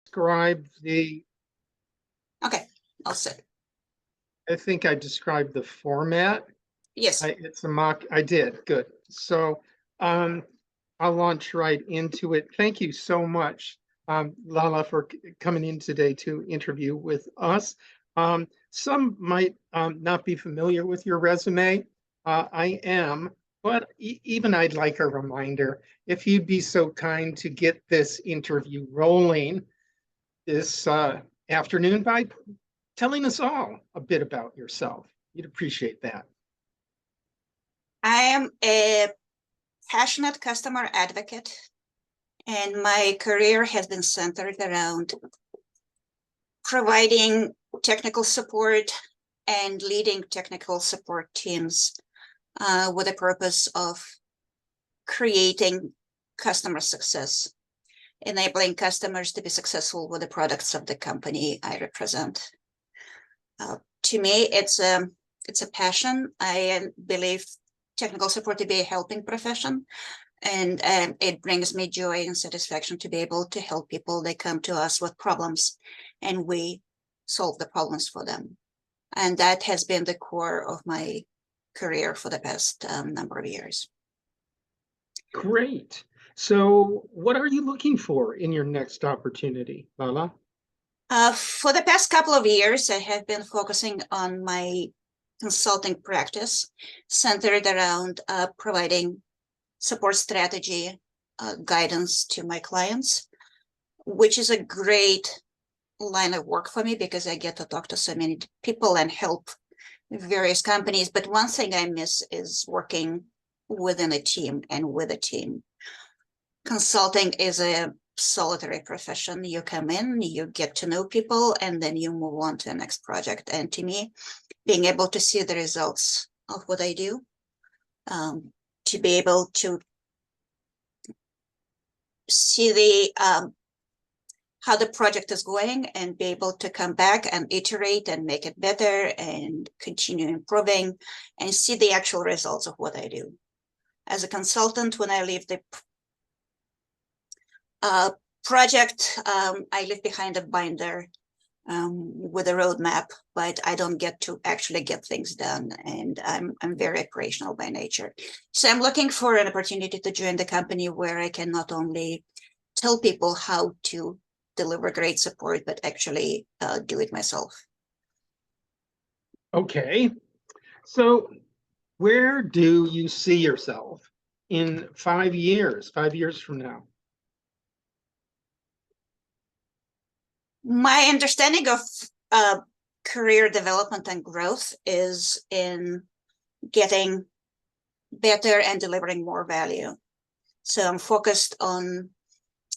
describe the, Okay, I'll sit. I think I described the format. Yes. It's a mock, I did, good. So I'll launch right into it. Thank you so much, Lala, for coming in today to interview with us. Some might not be familiar with your resume. I am, but even I'd like a reminder, if you'd be so kind to get this interview rolling this afternoon by telling us all a bit about yourself. You'd appreciate that. I am a passionate customer advocate, and my career has been centered around providing technical support and leading technical support teams with the purpose of creating customer success, enabling customers to be successful with the products of the company I represent. To me, it's a passion. I believe technical support to be a helping profession, and it brings me joy and satisfaction to be able to help people. They come to us with problems, and we solve the problems for them. And that has been the core of my career for the past number of years. Great. So what are you looking for in your next opportunity, Lala? For the past couple of years, I have been focusing on my consulting practice centered around providing support strategy guidance to my clients, which is a great line of work for me because I get to talk to so many people and help various companies. But one thing I miss is working within a team and with a team. Consulting is a solitary profession. You come in, you get to know people, and then you move on to the next project. And to me, being able to see the results of what I do, to be able to see the how the project is going and be able to come back and iterate and make it better and continue improving and see the actual results of what I do. As a consultant, when I leave the project, I leave behind a binder with a roadmap, but I don't get to actually get things done. And I'm very operational by nature. So I'm looking for an opportunity to join the company where I can not only tell people how to deliver great support, but actually do it myself. Okay. So where do you see yourself in 5 years from now? My understanding of career development and growth is in getting better and delivering more value. So I'm focused on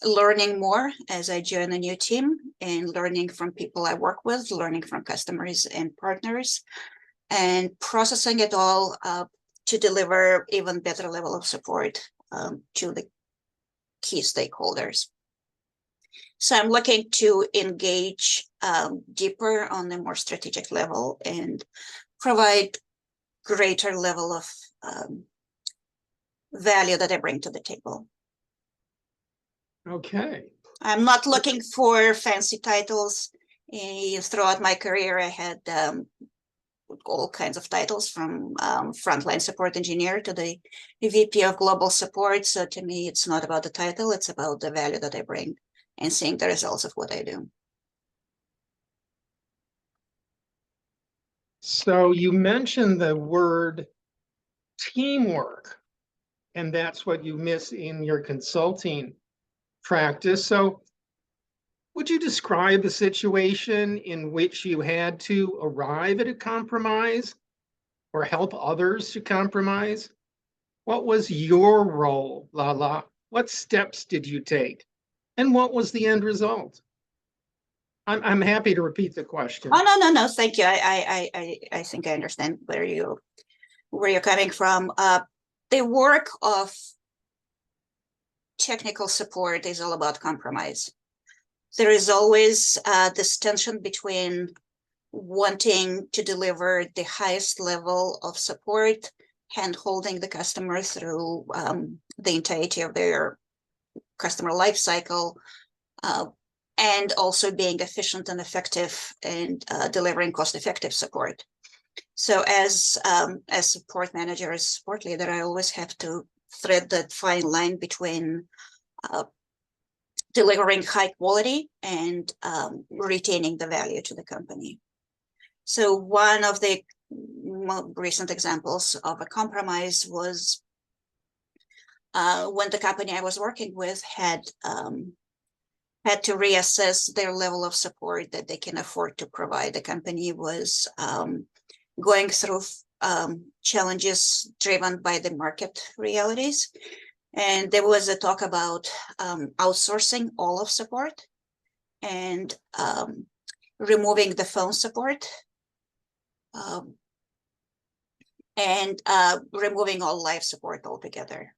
learning more as I join a new team and learning from people I work with, learning from customers and partners, and processing it all to deliver even better level of support to the key stakeholders. So I'm looking to engage deeper on a more strategic level and provide greater level of value that I bring to the table. Okay. I'm not looking for fancy titles. Throughout my career, I had all kinds of titles from frontline support engineer to the VP of global support. So to me, it's not about the title, it's about the value that I bring and seeing the results of what I do. So you mentioned the word teamwork, and that's what you miss in your consulting practice. So would you describe a situation in which you had to arrive at a compromise or help others to compromise? What was your role, Lala? What steps did you take? And what was the end result? I'm happy to repeat the question. Oh, no, thank you. I think I understand where you're coming from. The work of technical support is all about compromise. There is always this tension between wanting to deliver the highest level of support, hand-holding the customer through the entirety of their customer life cycle, and also being efficient and effective and delivering cost-effective support. So as support manager, as support leader, I always have to thread that fine line between delivering high quality and retaining the value to the company. So one of the recent examples of a compromise was when the company I was working with had to reassess their level of support that they can afford to provide. The company was going through challenges driven by the market realities. And there was a talk about outsourcing all of support and removing the phone support and removing all live support altogether.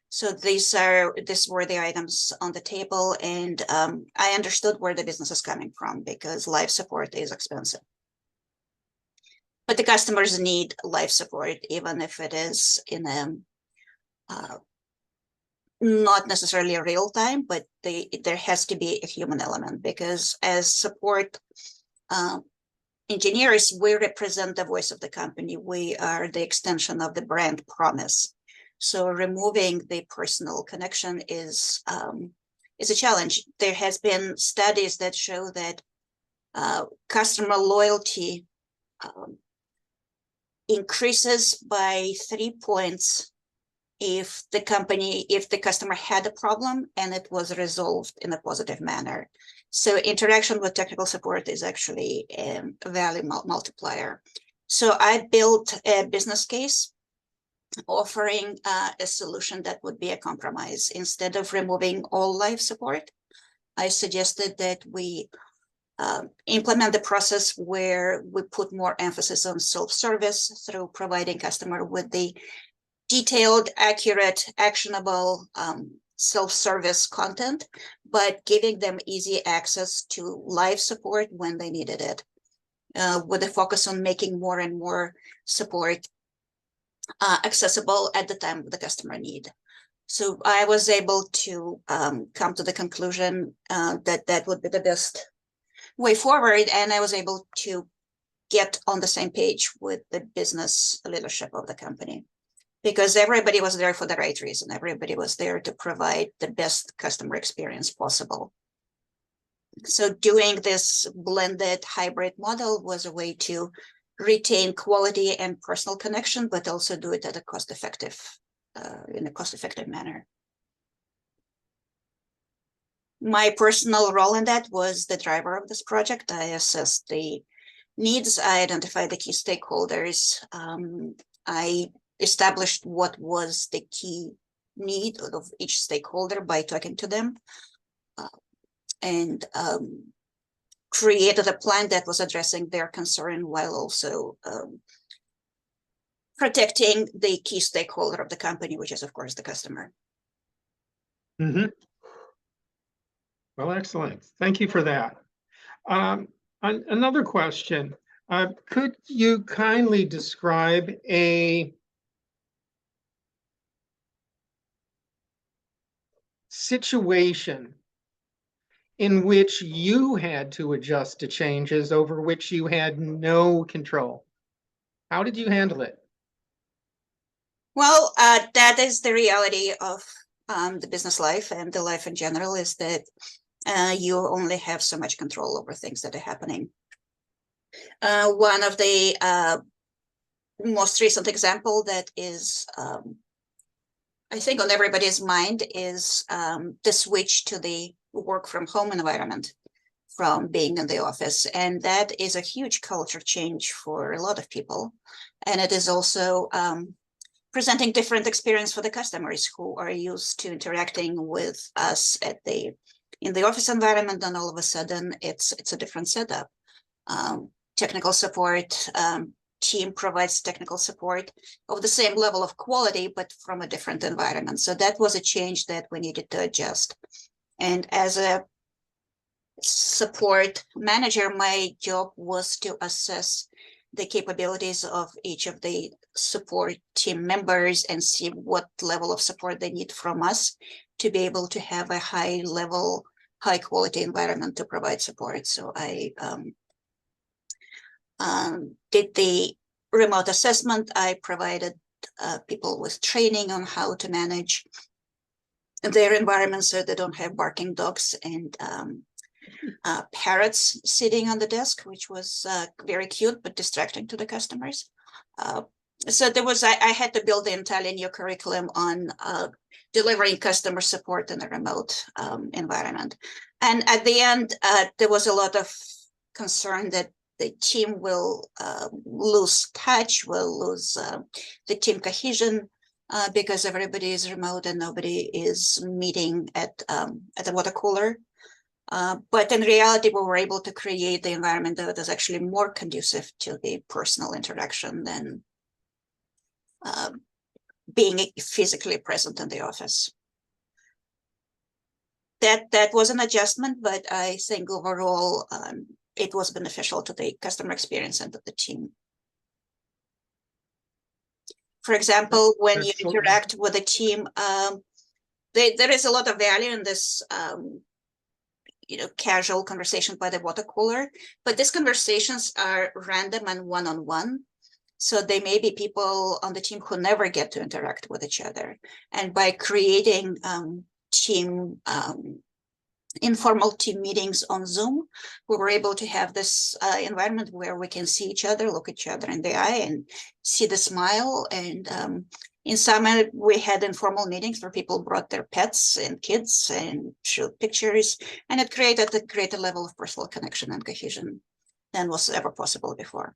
So these were the items on the table, and I understood where the business is coming from because live support is expensive. But the customers need live support, even if it is in a not necessarily real time, but there has to be a human element, because as support engineers, we represent the voice of the company. We are the extension of the brand promise. So removing the personal connection is a challenge. There has been studies that show that customer loyalty increases by 3 points if the customer had a problem and it was resolved in a positive manner. So interaction with technical support is actually a value multiplier. So I built a business case offering a solution that would be a compromise. Instead of removing all live support, I suggested that we implement the process where we put more emphasis on self-service through providing customer with the detailed, accurate, actionable self-service content, but giving them easy access to live support when they needed it, with a focus on making more and more support accessible at the time of the customer need. So I was able to come to the conclusion that that would be the best way forward, and I was able to get on the same page with the business leadership of the company, because everybody was there for the right reason. Everybody was there to provide the best customer experience possible. So doing this blended hybrid model was a way to retain quality and personal connection, but also do it at a in a cost-effective manner. My personal role in that was the driver of this project. I assessed the needs, I identified the key stakeholders, I established what was the key need of each stakeholder by talking to them, and created a plan that was addressing their concern while also protecting the key stakeholder of the company, which is, of course, the customer. Mm-hmm. Well, excellent. Thank you for that. Another question. Could you kindly describe a situation in which you had to adjust to changes over which you had no control? How did you handle it? Well, that is the reality of the business life and the life in general, is that you only have so much control over things that are happening. One of the most recent example that is, I think, on everybody's mind is the switch to the work from home environment from being in the office. And that is a huge culture change for a lot of people. And it is also presenting different experience for the customers who are used to interacting with us in the office environment, and all of a sudden it's a different setup. Technical support team provides technical support of the same level of quality, but from a different environment. So that was a change that we needed to adjust. And as a support manager, my job was to assess the capabilities of each of the support team members and see what level of support they need from us to be able to have a high level, high quality environment to provide support. So I did the remote assessment. I provided people with training on how to manage their environment so they don't have barking dogs and parrots sitting on the desk, which was very cute but distracting to the customers. So there was, I had to build the entirely new curriculum on delivering customer support in a remote environment. And at the end, there was a lot of concern that the team will lose touch, will lose the team cohesion because everybody is remote and nobody is meeting at the water cooler. But in reality, we were able to create the environment that is actually more conducive to the personal interaction than being physically present in the office. That was an adjustment, but I think overall it was beneficial to the customer experience and to the team. For example, when you interact with a team, there is a lot of value in this casual conversation by the water cooler, but these conversations are random and one-on-one. So they may be people on the team who never get to interact with each other. And by creating informal team meetings on Zoom, we were able to have this environment where we can see each other, look each other in the eye and see the smile. And in summer, we had informal meetings where people brought their pets and kids and showed pictures, and it created a greater level of personal connection and cohesion than was ever possible before.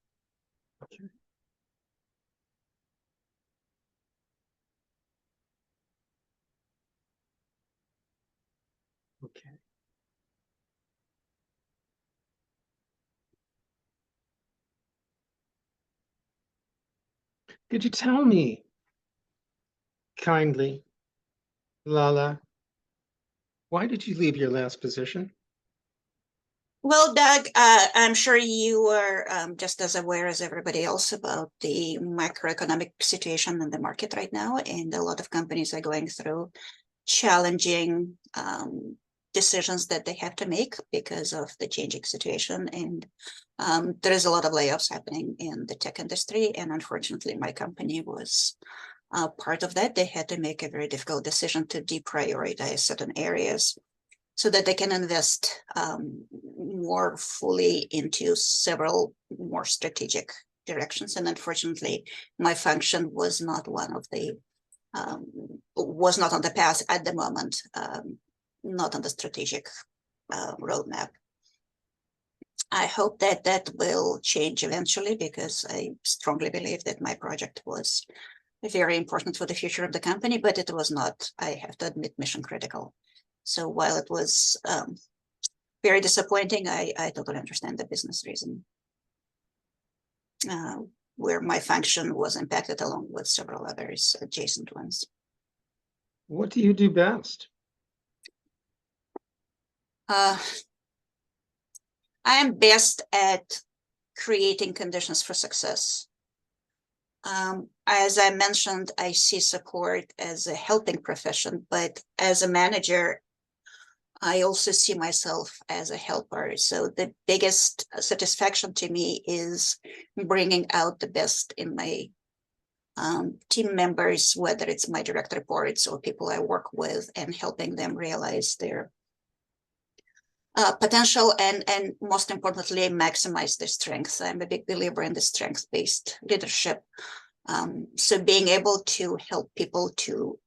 Okay. Could you tell me kindly, Lala, why did you leave your last position? Well, Doug, I'm sure you are just as aware as everybody else about the macroeconomic situation in the market right now, and a lot of companies are going through challenging decisions that they have to make because of the changing situation. And there is a lot of layoffs happening in the tech industry, and unfortunately, my company was part of that. They had to make a very difficult decision to deprioritize certain areas so that they can invest more fully into several more strategic directions. And unfortunately, my function was not one of the, was not on the path at the moment, not on the strategic roadmap. I hope that that will change eventually, because I strongly believe that my project was very important for the future of the company, but it was not, I have to admit, mission critical. So while it was very disappointing, I totally understand the business reason where my function was impacted along with several others, adjacent ones. What do you do best? I am best at creating conditions for success. As I mentioned, I see support as a helping profession, but as a manager, I also see myself as a helper. So the biggest satisfaction to me is bringing out the best in my team members, whether it's my direct reports or people I work with, and helping them realize their potential and most importantly, maximize their strengths. I'm a big believer in the strength-based leadership. So being able to help people to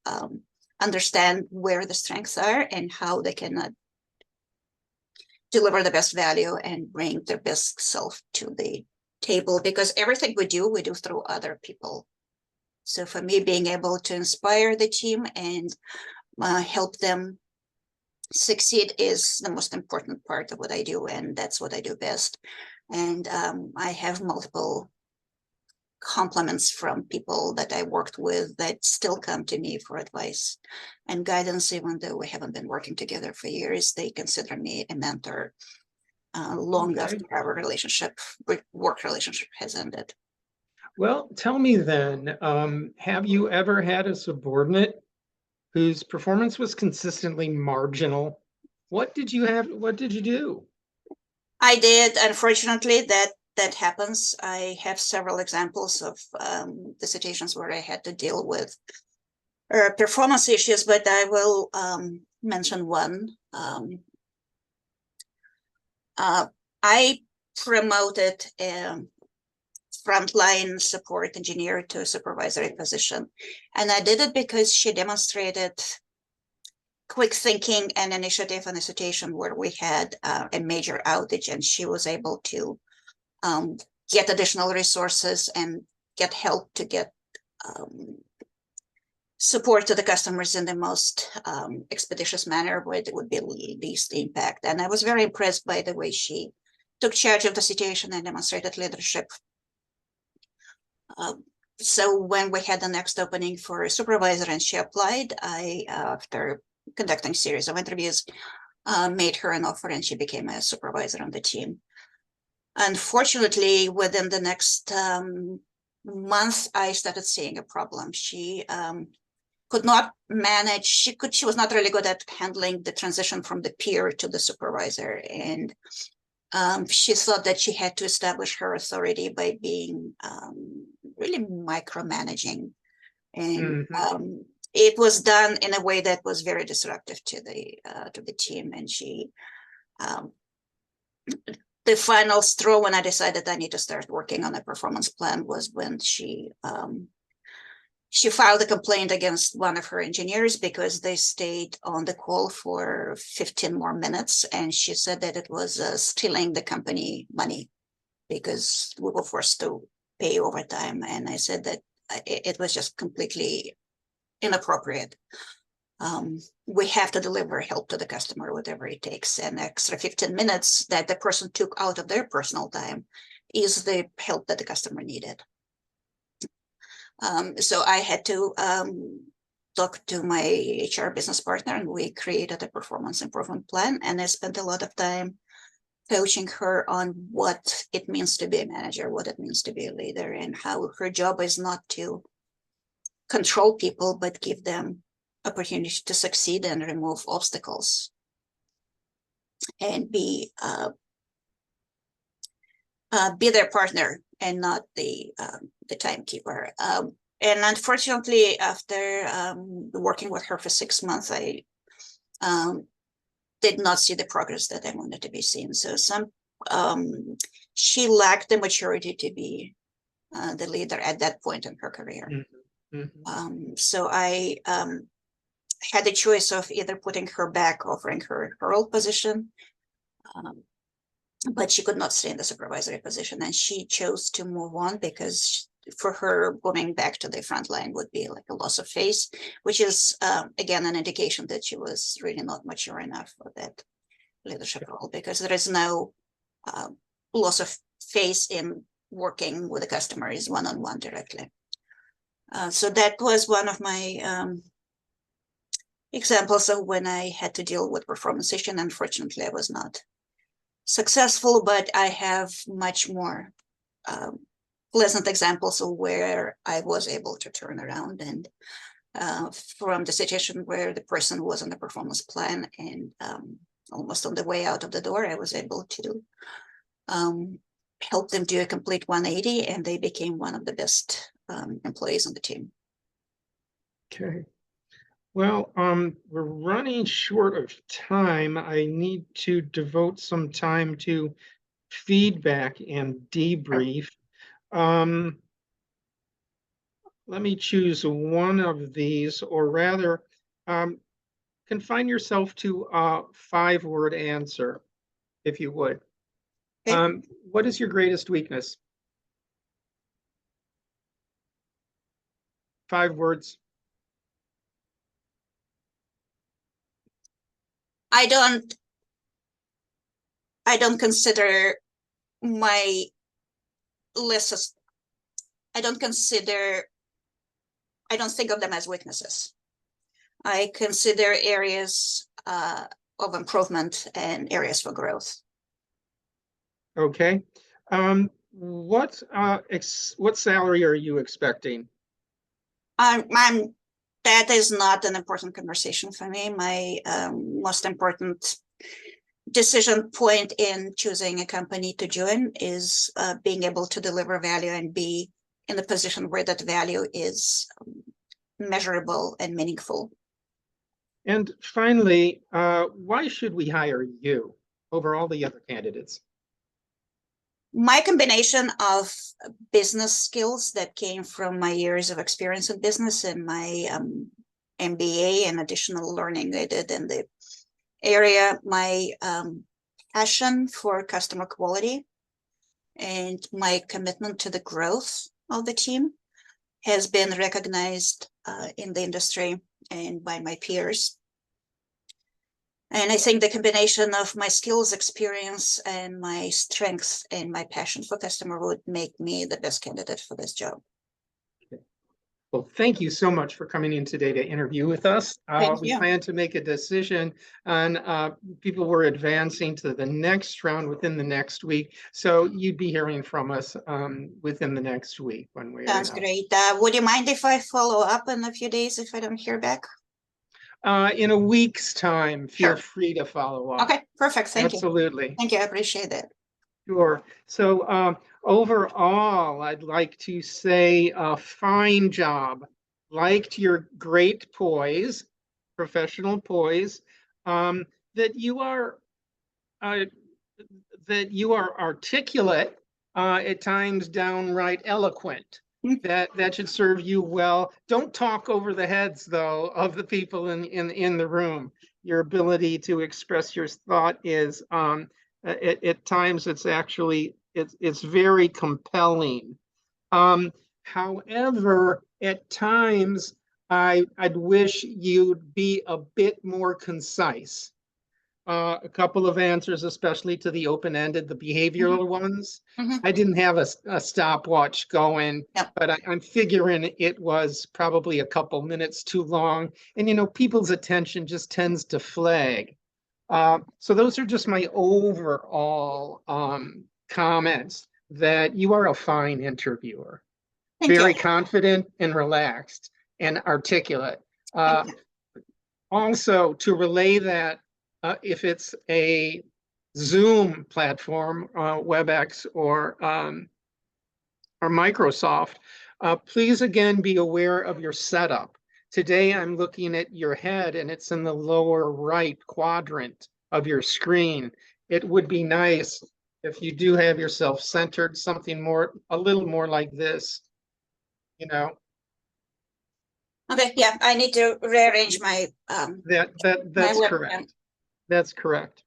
understand where the strengths are and how they can deliver the best value and bring their best self to the table, because everything we do through other people. So for me, being able to inspire the team and help them succeed is the most important part of what I do, and that's what I do best. And I have multiple compliments from people that I worked with that still come to me for advice and guidance, even though we haven't been working together for years. They consider me a mentor long after our work relationship has ended. Well, tell me then, have you ever had a subordinate whose performance was consistently marginal What did you do? I did, unfortunately, that happens. I have several examples of the situations where I had to deal with performance issues, but I will mention one. I promoted a frontline support engineer to a supervisory position, and I did it because she demonstrated quick thinking and initiative in a situation where we had a major outage, and she was able to get additional resources and get help to get support to the customers in the most expeditious manner where it would be least impact. And I was very impressed by the way she took charge of the situation and demonstrated leadership. So when we had the next opening for a supervisor and she applied, I, after conducting a series of interviews, made her an offer and she became a supervisor on the team. Unfortunately, within the next month, I started seeing a problem. She could not manage, she was not really good at handling the transition from the peer to the supervisor. And she thought that she had to establish her authority by being really micromanaging. And it was done in a way that was very disruptive to the team. And she, the final straw when I decided I need to start working on a performance plan was when she filed a complaint against one of her engineers because they stayed on the call for 15 more minutes. And she said that it was stealing the company money because we were forced to pay overtime. And I said that it was just completely inappropriate. We have to deliver help to the customer, whatever it takes. And extra 15 minutes that the person took out of their personal time is the help that the customer needed. So I had to talk to my HR business partner, and we created a performance improvement plan. And I spent a lot of time coaching her on what it means to be a manager, what it means to be a leader, and how her job is not to control people, but give them opportunity to succeed and remove obstacles and be their partner and not the timekeeper. And unfortunately, after working with her for 6 months, I did not see the progress that I wanted to be seen. So she lacked the maturity to be the leader at that point in her career. So I had the choice of either putting her back, offering her old position, but she could not stay in the supervisory position, and she chose to move on because for her, going back to the front line would be like a loss of face, which is again an indication that she was really not mature enough for that leadership role, because there is no loss of face in working with the customers one-on-one directly. So that was one of my examples of when I had to deal with performance issue. Unfortunately, I was not successful, but I have much more pleasant examples of where I was able to turn around, and from the situation where the person was on the performance plan and almost on the way out of the door, I was able to help them do a complete 180, and they became one of the best employees on the team. Okay. Well, we're running short of time. I need to devote some time to feedback and debrief. Let me choose one of these, or rather, confine yourself to a 5-word answer, if you would. Okay. What is your greatest weakness? 5 words. I don't consider my lists. I don't think of them as weaknesses. I consider areas of improvement and areas for growth. Okay. What salary are you expecting? That is not an important conversation for me. My most important decision point in choosing a company to join is being able to deliver value and be in a position where that value is measurable and meaningful. And finally, why should we hire you over all the other candidates? My combination of business skills that came from my years of experience in business and my MBA and additional learning I did in the area, my passion for customer quality and my commitment to the growth of the team has been recognized in the industry and by my peers. And I think the combination of my skills, experience, and my strengths and my passion for customer would make me the best candidate for this job. Well, thank you so much for coming in today to interview with us. We plan to make a decision on people we're advancing to the next round within the next week. So you'd be hearing from us within the next week one way or another. Sounds great. Would you mind if I follow up in a few days if I don't hear back? In a week's time, feel Sure. free to follow up. Okay, perfect. Thank you. Absolutely. Thank you. I appreciate it. Sure. So overall, I'd like to say a fine job. Liked your great poise, professional poise, that you are articulate, at times downright eloquent. That should serve you well. Don't talk over the heads, though, of the people in the room. Your ability to express your thought is at times it's actually it's very compelling. However, at times I'd wish you'd be a bit more concise. A couple of answers, especially to the open-ended, the behavioral ones. I didn't have a stopwatch going, but I'm figuring it was probably a couple minutes too long. And, you know, people's attention just tends to flag. So those are just my overall comments that you are a fine interviewer. Very confident and relaxed and articulate. Also, to relay that, if it's a Zoom platform, WebEx or Microsoft, please again be aware of your setup. Today, I'm looking at your head and it's in the lower right quadrant of your screen. It would be nice if you do have yourself centered, something more, a little more like this, you know. Okay, yeah, I need to rearrange my That's correct. That's correct.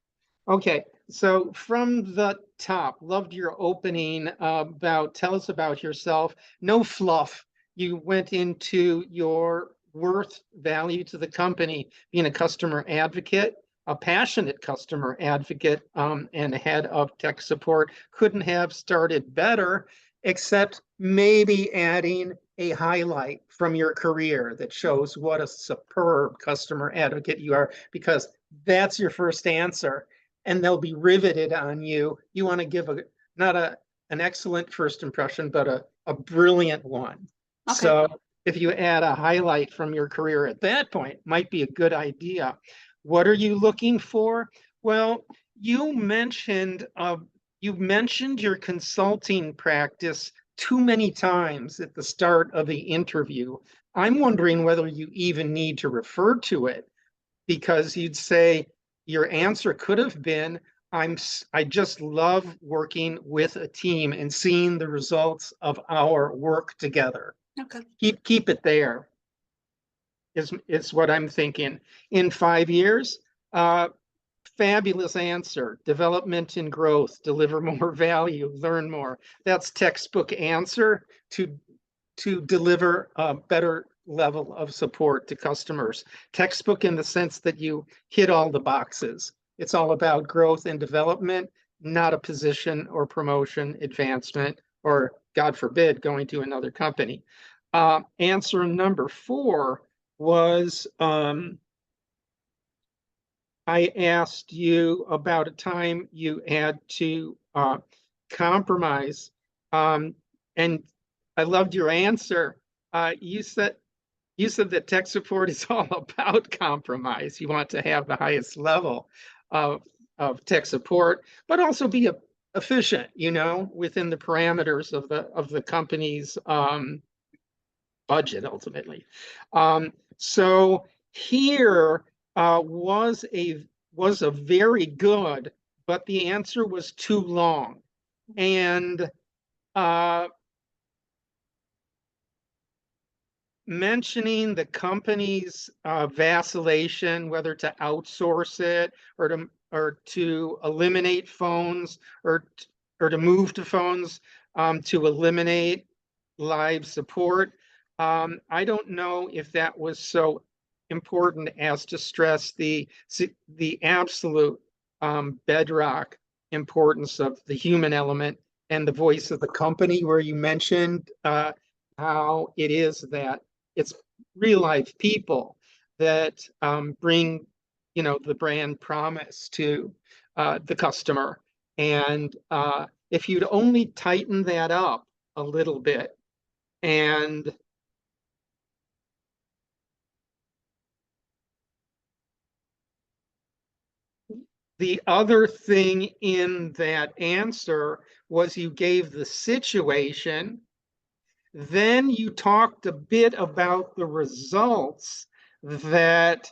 Okay, so from the top, loved your opening about, tell us about yourself. No fluff. You went into your worth, value to the company, being a customer advocate, a passionate customer advocate, and head of tech support. Couldn't have started better, except maybe adding a highlight from your career that shows what a superb customer advocate you are, because that's your first answer and they'll be riveted on you. You want to give not an excellent first impression, but a brilliant one. Okay. So if you add a highlight from your career at that point, might be a good idea. What are you looking for? Well, you mentioned your consulting practice too many times at the start of the interview. I'm wondering whether you even need to refer to it, because you'd say your answer could have been, I just love working with a team and seeing the results of our work together. Okay. Keep it there is what I'm thinking. In 5 years, fabulous answer. Development and growth, deliver more value, learn more. That's textbook answer to deliver a better level of support to customers. Textbook in the sense that you hit all the boxes. It's all about growth and development, not a position or promotion, advancement, or God forbid, going to another company. Answer number 4 was, I asked you about a time you had to compromise, and I loved your answer. You said that tech support is all about compromise. You want to have the highest level. of tech support, but also be efficient, within the parameters of the company's budget ultimately. So here was a very good, but the answer was too long. And mentioning the company's vacillation, whether to outsource it or to eliminate phones or to move to phones, to eliminate live support. I don't know if that was so important as to stress the absolute bedrock importance of the human element and the voice of the company, where you mentioned how it is that it's real life people that bring, the brand promise to the customer. And if you'd only tighten that up a little bit, and the other thing in that answer was you gave the situation, then you talked a bit about the results that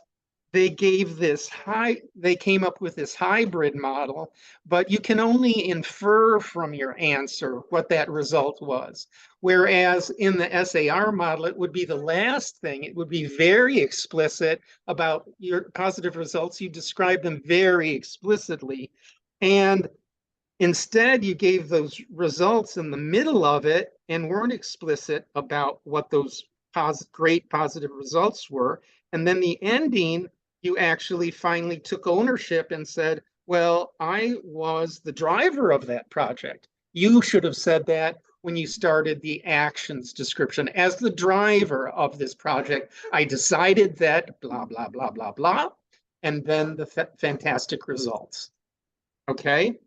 they came up with this hybrid model, but you can only infer from your answer what that result was. Whereas in the SAR model, it would be the last thing. It would be very explicit about your positive results. You describe them very explicitly. And instead, you gave those results in the middle of it and weren't explicit about what those great positive results were. And then the ending, you actually finally took ownership and said, well, I was the driver of that project. You should have said that when you started the actions description. As the driver of this project, I decided that blah, blah, blah, blah, blah, and then the fantastic results. Okay.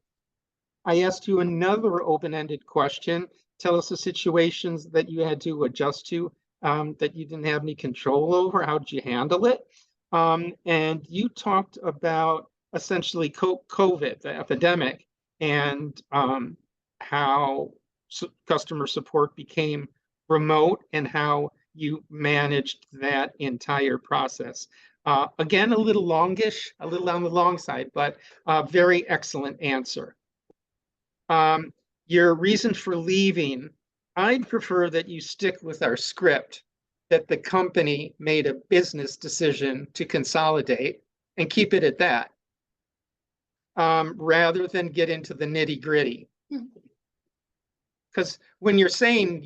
I asked you another open-ended question. Tell us the situations that you had to adjust to, that you didn't have any control over. How did you handle it? And you talked about essentially COVID, the epidemic, and how customer support became remote and how you managed that entire process. Again, a little longish, a little on the long side, but very excellent answer. Your reason for leaving, I'd prefer that you stick with our script, that the company made a business decision to consolidate and keep it at that, rather than get into the nitty gritty. Because when you're saying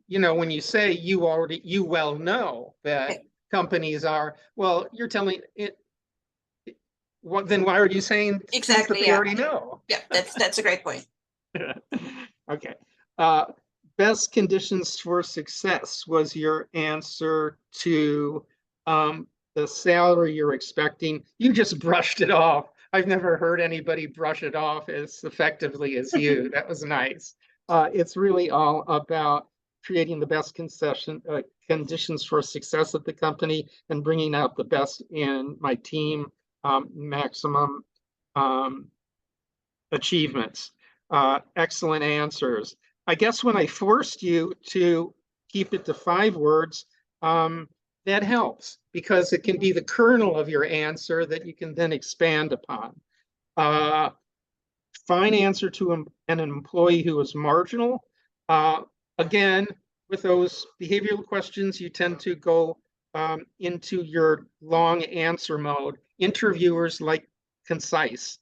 when you say you well know that companies are, well, you're telling it. Then why are you saying exactly? You already know. Yeah, that's a great point. Okay. Best conditions for success was your answer to the salary you're expecting. You just brushed it off. I've never heard anybody brush it off as effectively as you. That was nice. It's really all about creating the best conditions for success at the company and bringing out the best in my team, maximum achievements. Excellent answers. I guess when I forced you to keep it to 5 words, that helps because it can be the kernel of your answer that you can then expand upon. Fine answer to an employee who is marginal. Again, with those behavioral questions, you tend to go into your long answer mode. Interviewers like concise.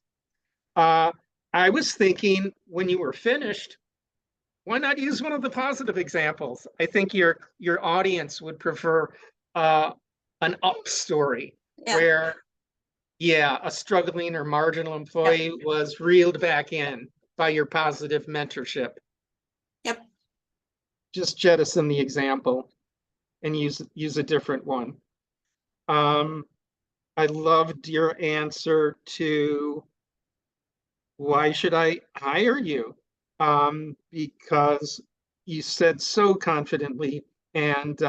I was thinking when you were finished, why not use one of the positive examples? I think your audience would prefer an up story where, a struggling or marginal employee was reeled back in by your positive mentorship. Yep. Just jettison the example and use a different one. I loved your answer to why should I hire you? Because you said so confidently and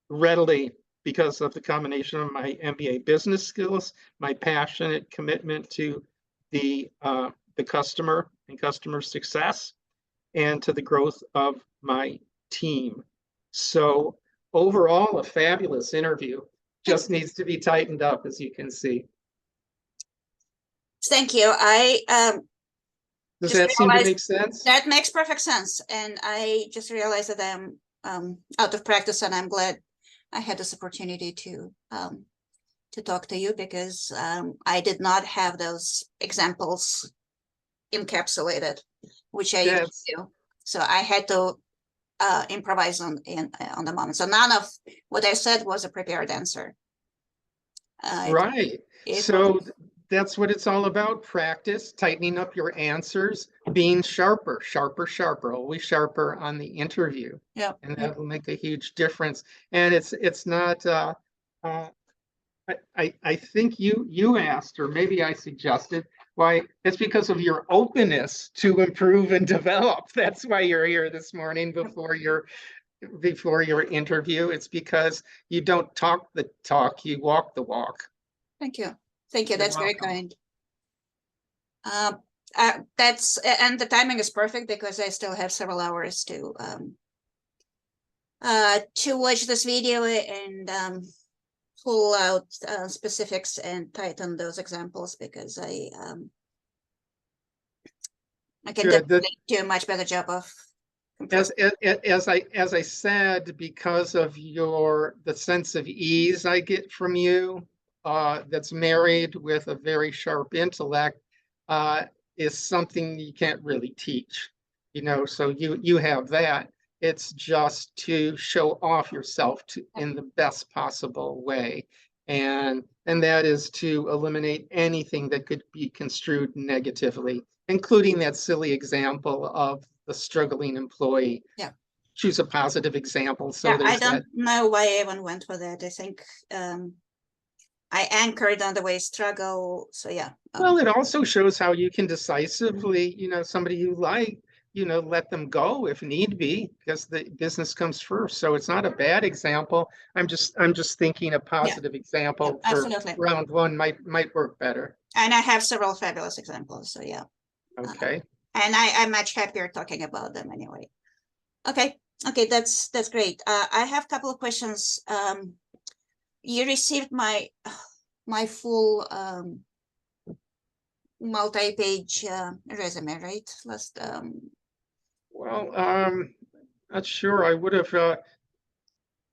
readily because of the combination of my MBA business skills, my passionate commitment to the customer and customer success, and to the growth of my team. So overall, a fabulous interview. Just needs to be tightened up, as you can see. Thank you. Does just that seem to realized make sense? that makes perfect sense. And I just realized that I'm out of practice, and I'm glad I had this opportunity to talk to you, because I did not have those examples encapsulated, which I usually do. So I had to improvise on the moment. So none of what I said was a prepared answer. Right. So that's what it's all about: practice, tightening up your answers, being sharper, always sharper on the interview. Yeah. And that will make a huge difference. And it's not I think you asked, or maybe I suggested, why it's because of your openness to improve and develop. That's why you're here this morning before your interview. It's because you don't talk the talk, you walk the walk. Thank you. Thank you. You're That's very welcome. kind. And the timing is perfect, because I still have several hours to watch this video and pull out specifics and tighten those examples, because I can definitely do a much better job of. As I said, because of the sense of ease I get from you, that's married with a very sharp intellect, is something you can't really teach. So you have that. It's just to show off yourself in the best possible way, and that is to eliminate anything that could be construed negatively, including that silly example of the struggling employee. Yeah. Choose a positive example. So yeah, I don't know why I even went for that. I think I anchored on the way struggle. So yeah. Well, it also shows how you can decisively, somebody you like, let them go if need be, because the business comes first. So it's not a bad example. I'm just thinking a positive example for absolutely. round one might work better. And I have several fabulous examples. So yeah. Okay. And I'm much happier talking about them anyway. Okay. Okay, that's great. I have a couple of questions. You received my full multi-page resume, right? Last well, not sure. I would have.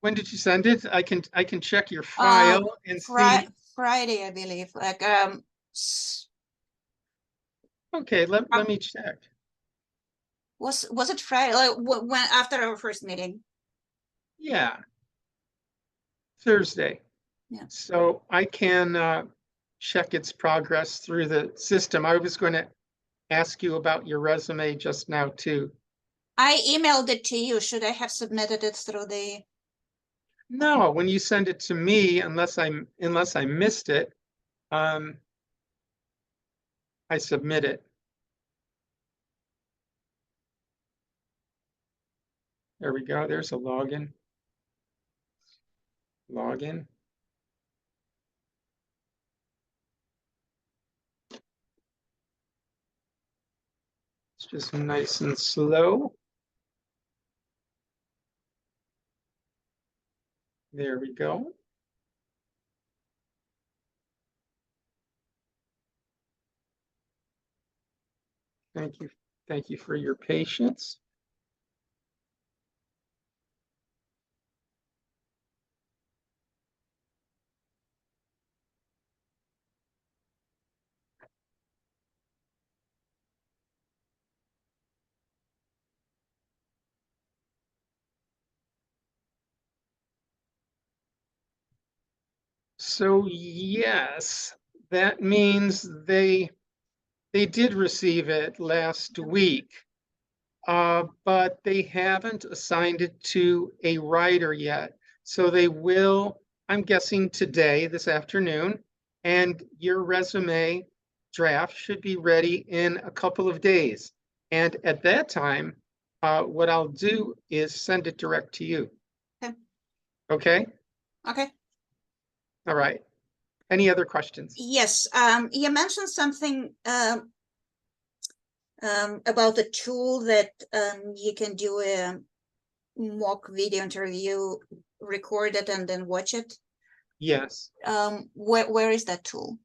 When did you send it? I can check your file and see. Friday, I believe. Like Okay, let me check. Was it Friday? Like when after our first meeting? Yeah. Thursday. Yeah. So I can check its progress through the system. I was going to ask you about your resume just now too. I emailed it to you. Should I have submitted it through the? No, when you send it to me, unless I missed it, I submit it. There we go. There's a login. Login. It's just nice and slow. There we go. Thank you. Thank you for your patience. So yes, that means they did receive it last week, but they haven't assigned it to a writer yet. So they will, I'm guessing today, this afternoon, and your resume draft should be ready in a couple of days. And at that time, what I'll do is send it direct to you. Okay. Okay? Okay. All right. Any other questions? Yes, you mentioned something about the tool that you can do a mock video interview, record it and then watch it. Yes, Where is that tool?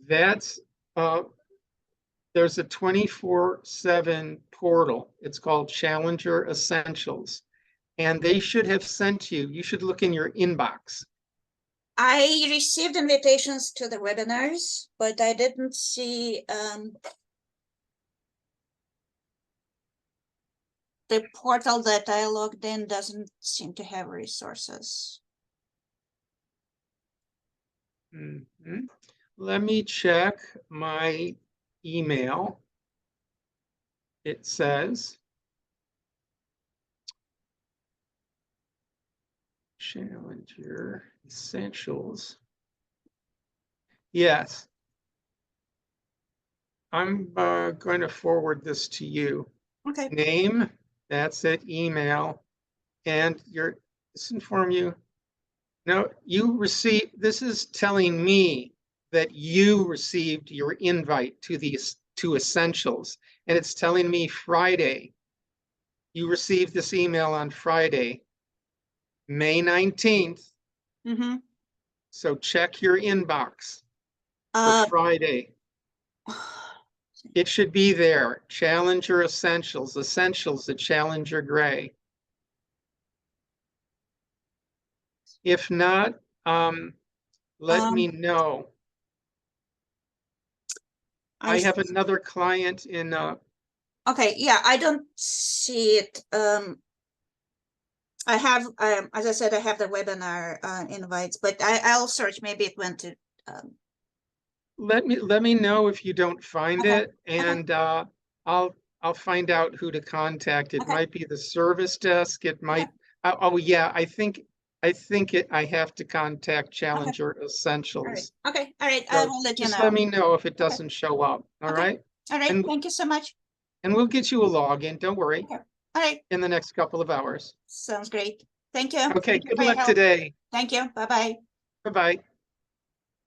that's, there's a 24/7 portal. It's called Challenger Essentials. And they should have sent you should look in your inbox. I received invitations to the webinars, but I didn't see the portal that I logged in doesn't seem to have resources. Mhm. Let me check my email. It says Challenger Essentials. Yes. I'm going to forward this to you. Okay. Name, that's it, email, and this inform you. No, you receive, this is telling me that you received your invite to these to Essentials, and it's telling me Friday. You received this email on Friday, May 19th. Mm-hmm. So check your inbox for Friday. It should be there. Challenger Essentials, the Challenger Gray. If not, let me know. I have another client in okay, yeah, I don't see it. I have, as I said, I have the webinar invites, but I'll search. Maybe it went to. let me know if you don't find Okay, it, and I'll find out who to contact. It okay. might be the service desk. It might. Oh yeah, I think I have to contact Challenger Essentials. Okay, all right. So I will let you just know. let me know if it doesn't show up. All Okay. right. All right. And Thank you so much. we'll get you a login. Don't worry. Okay. All right. In the next couple of hours. Sounds great. Thank you. Okay. Thank you Good for your luck help. today. Thank you. Bye-bye. Bye-bye.